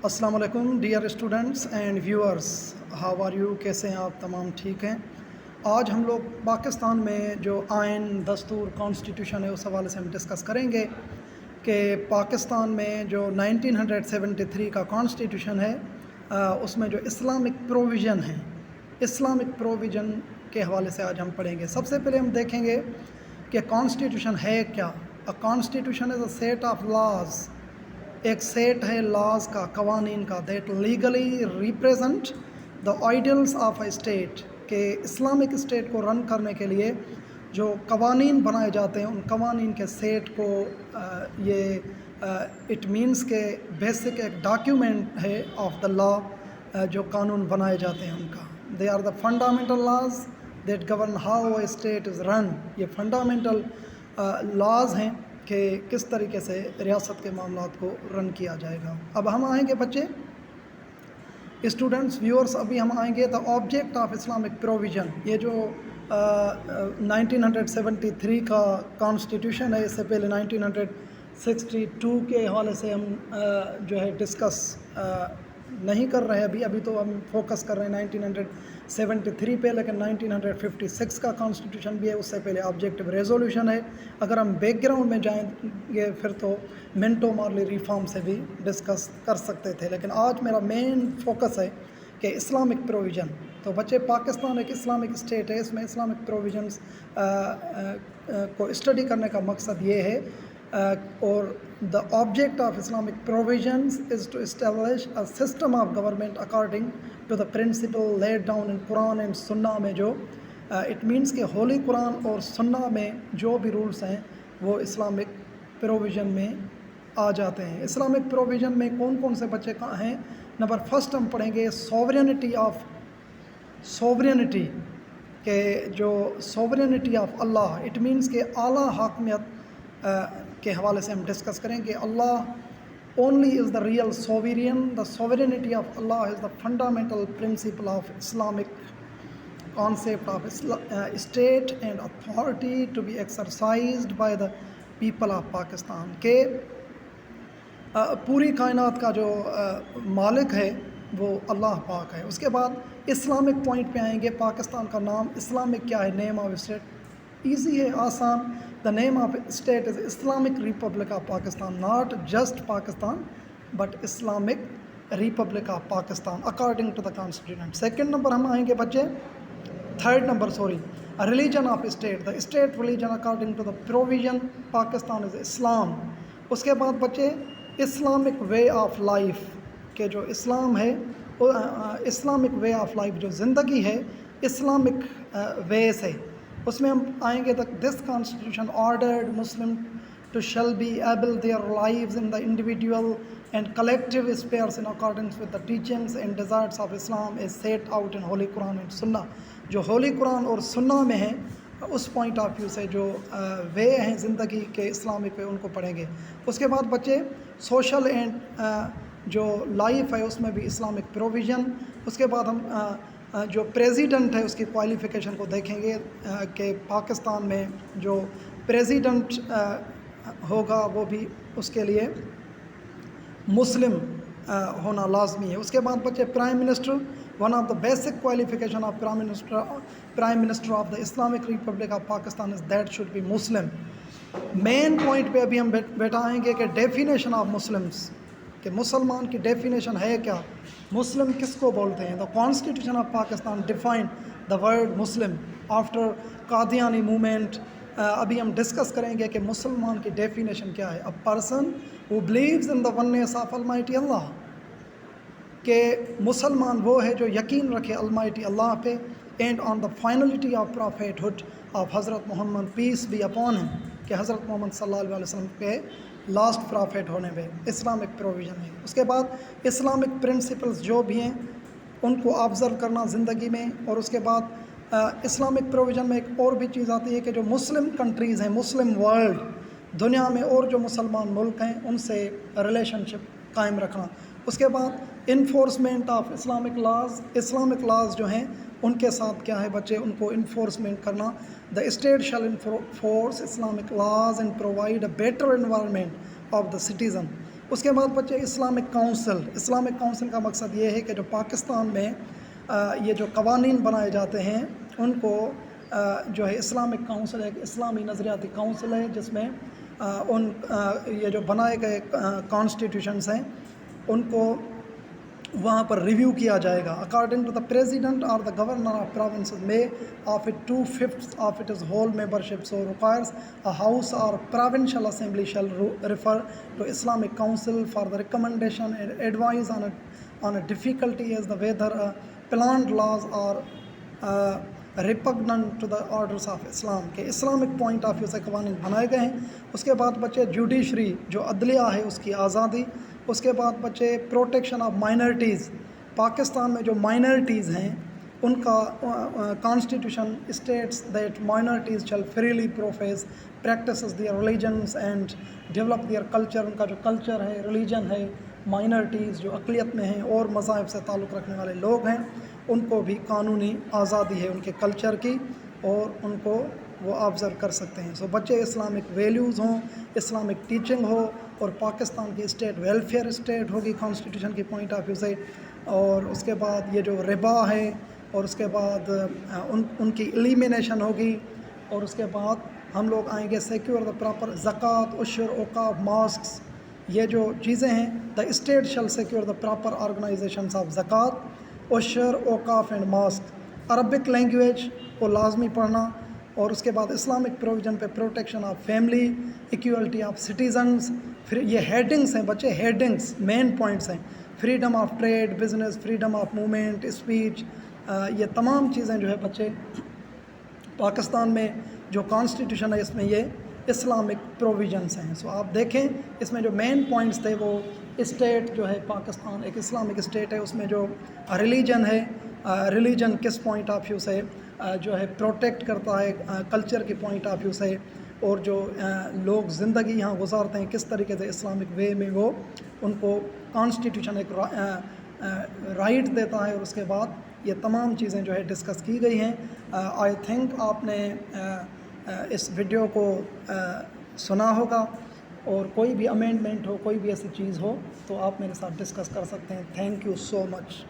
السلام علیکم dear students and viewers, how are you? کیسے ہیں آپ؟ تمام ٹھیک ہیں؟ آج ہم لوگ پاکستان میں جو آئین، دستور، کانسٹیٹیوشن ہے اس حوالے سے ہم ڈسکس کریں گے کہ پاکستان میں جو 1973 کا کانسٹیٹیوشن ہے اس میں جو اسلامک پروویژن ہیں، اسلامک پروویژن کے حوالے سے آج ہم پڑھیں گے۔ سب سے پہلے ہم دیکھیں گے کہ کانسٹیٹیوشن ہے کیا۔ Constitution is a set of laws, ایک سیٹ ہے لاز کا، قوانین کا، that legally represent the ideals of a state, کہ اسلامک اسٹیٹ کو رن کرنے کے لیے جو قوانین بنائے جاتے ہیں ان قوانین کے سیٹ کو یہ اٹ مینس کہ بیسک ایک ڈاکیومنٹ ہے آف دا لا، جو قانون بنائے جاتے ہیں ان کا۔ They are the fundamental laws that govern how a state is run. یہ فنڈامنٹل لاز ہیں کہ کس طریقے سے ریاست کے معاملات کو رن کیا جائے گا۔ اب ہم آئیں گے بچے، اسٹوڈنٹس، ویورز، ابھی ہم آئیں گے دا آبجیکٹ آف اسلامک پروویژن۔ یہ جو 1973 کا کانسٹیٹیوشن ہے، اس سے پہلے 1962 کے حوالے سے ہم جو ہے ڈسکس نہیں کر رہے ابھی تو ہم فوکس کر رہے ہیں 1973 پہ، لیکن 1956 کا کانسٹیٹیوشن بھی ہے، اس سے پہلے آبجیکٹو ریزولوشن ہے۔ اگر ہم بیک گراؤنڈ میں جائیں گے پھر تو منٹو مارلی ریفارم سے بھی ڈسکس کر سکتے تھے، لیکن آج میرا مین فوکس ہے کہ اسلامک پروویژن۔ تو بچے، پاکستان ایک اسلامک اسٹیٹ ہے، اس میں اسلامک پروویژنس کو اسٹڈی کرنے کا مقصد یہ ہے، اور the object of Islamic provisions is to establish a system of government according to the principle laid down in Quran and Sunnah میں، جو اٹ مینس کہ ہولی قرآن اور سنہ میں جو بھی رولس ہیں وہ اسلامک پروویژن میں آ جاتے ہیں۔ اسلامک پروویژن میں کون کون سے بچے ہیں؟ نمبر فرسٹ ہم پڑھیں گے سوورینٹی، کہ جو sovereignty of Allah, it means کہ اعلیٰ حاکمیت کے حوالے سے ہم ڈسکس کریں کہ Allah only is the real sovereign. The sovereignty of Allah is the fundamental principle of Islamic concept of state and authority to be exercised by the people of Pakistan، کہ پوری کائنات کا جو مالک ہے وہ اللہ پاک ہے۔ اس کے بعد اسلامک پوائنٹ پہ آئیں گے۔ پاکستان کا نام اسلامک کیا ہے؟ نیم آف اسٹیٹ ایزی ہے، آسان۔ The name of state is Islamic republic of Pakistan, not just Pakistan but Islamic republic of Pakistan according to the constitution. Second number ہم آئیں گے بچے، third number religion of state, the state religion according to the provision Pakistan is Islam. اس کے بعد بچے Islamic way of life, کہ جو اسلام ہے، اسلامک وے آف لائف جو زندگی ہے اسلامک وے سے، اس میں ہم آئیں گے this constitution ordered Muslim to shall be able their lives in the individual and collective spheres in accordance with the teachings and desires of Islam as set out in holy Quran and Sunnah. جو ہولی قرآن اور سنہ میں ہیں، اس point of view سے جو وے ہیں زندگی کے اسلامک وے، ان کو پڑھیں گے۔ اس کے بعد بچے سوشل اینڈ جو لائف ہے اس میں بھی اسلامک پروویژن۔ اس کے بعد ہم جو پریزیڈنٹ ہے اس کی کوالیفیکیشن کو دیکھیں گے کہ پاکستان میں جو پریزیڈنٹ ہوگا وہ بھی اس کے لیے مسلم ہونا لازمی ہے۔ اس کے بعد بچے prime minister, one of the basic qualification of prime minister of the Islamic republic of Pakistan is that should be Muslim. Main point پہ ابھی ہم بیٹھا آئیں گے کہ ڈیفینیشن آف مسلمس، کہ مسلمان کی ڈیفینیشن ہے کیا، مسلم کس کو بولتے ہیں۔ The constitution of Pakistan define the word Muslim after Qadiani movement. ابھی ہم ڈسکس کریں گے کہ مسلمان کی ڈیفینیشن کیا ہے۔ A person who believes in the oneness of almighty Allah, کہ مسلمان وہ ہے جو یقین رکھے المائٹی اللہ پہ، and on the finality of prophethood of حضرت Muhammad piece be upon him, کہ حضرت محمد صلی اللہ علیہ وسلم کے لاسٹ پرافیٹ ہونے پہ اسلامک پروویژن ہے۔ اس کے بعد اسلامک پرنسپلز جو بھی ہیں ان کو آبزرو کرنا زندگی میں۔ اور اس کے بعد اسلامک پروویژن میں ایک اور بھی چیز آتی ہے کہ جو مسلم کنٹریز ہیں، مسلم ورلڈ، دنیا میں اور جو مسلمان ملک ہیں ان سے ریلیشن شپ قائم رکھنا۔ اس کے بعد enforcement of Islamic laws, Islamic laws جو ہیں ان کے ساتھ کیا ہے بچے، ان کو انفورسمنٹ کرنا۔ The state shall enforce Islamic laws and provide a better environment of the citizen. اس کے بعد بچے اسلامک کونسل کا مقصد یہ ہے کہ جو پاکستان میں یہ جو قوانین بنائے جاتے ہیں ان کو جو ہے اسلامک کونسل ایک اسلامی نظریاتی کونسل ہے جس میں یہ جو بنائے گئے کانسٹیٹیوشنس ہیں ان کو وہاں پر ریویو کیا جائے گا. اکارڈنگ ٹو دا پریزیڈنٹ اور دا گورنر آف پروونسز میں of it 2/5 of it is whole membership so requires a house or provincial assembly shall refer to Islamic Council for the recommendation and advice on a difficulty as the whether planned laws are repugnant to the orders of Islam کہ Islamic point of view سے قوانین بنائے گئے ہیں. اس کے بعد بچے judiciary جو عدلیہ ہے اس کی آزادی. اس کے بعد بچے پروٹیکشن آف مائنرٹیز پاکستان میں جو مائنرٹیز ہیں ان کا constitution status that minorities shall freely profess practices their religions and develop their culture. ان کا جو کلچر ہے ریلیجن ہے مائنرٹیز جو اقلیت میں ہیں اور مذاہب سے تعلق رکھنے والے لوگ ہیں ان کو بھی قانونی آزادی ہے ان کے کلچر کی اور ان کو وہ آبزرو کر سکتے ہیں. سو بچے اسلامک ویلیوز ہوں اسلامک ٹیچنگ ہو اور پاکستان کی اسٹیٹ ویلفیئر اسٹیٹ ہوگی کانسٹیٹیوشن کی پوائنٹ آف ویو سے. اور اس کے بعد یہ جو ربا ہے اور اس کے بعد ان کی ایلیمینیشن ہوگی. اور اس کے بعد ہم لوگ آئیں گے سیکیور دا پراپر زکوٰۃ عشر اوقاف ماسکس یہ جو چیزیں ہیں the state shall secure the proper organisations of زکوٰۃ عشر اوقاف اینڈ ماسک. عربک لینگویج کو لازمی پڑھنا. اور اس کے بعد اسلامک پروویژن پہ protection of family equality of citizens. پھر یہ ہیڈنگس ہیں بچے ہیڈنگس مین پوائنٹس ہیں freedom of trade business freedom of movement speech. یہ تمام چیزیں جو ہے بچے پاکستان میں جو کانسٹیٹیوشن ہے اس میں یہ اسلامک پروویژنس ہیں. سو آپ دیکھیں اس میں جو مین پوائنٹس تھے وہ اسٹیٹ جو ہے پاکستان ایک اسلامک اسٹیٹ ہے. اس میں جو ریلیجن ہے ریلیجن کس پوائنٹ آف ویو سے جو ہے پروٹیکٹ کرتا ہے کلچر کی پوائنٹ آف ویو سے اور جو لوگ زندگی یہاں گزارتے ہیں کس طریقے سے اسلامک وے میں وہ ان کو کانسٹیٹیوشن ایک رائٹ دیتا ہے. اور اس کے بعد یہ تمام چیزیں جو ہے ڈسکس کی گئی ہیں. آئی تھنک آپ نے اس ویڈیو کو سنا ہوگا اور کوئی بھی امینڈمنٹ ہو کوئی بھی ایسی چیز ہو تو آپ میرے ساتھ ڈسکس کر سکتے ہیں. Thank you so much.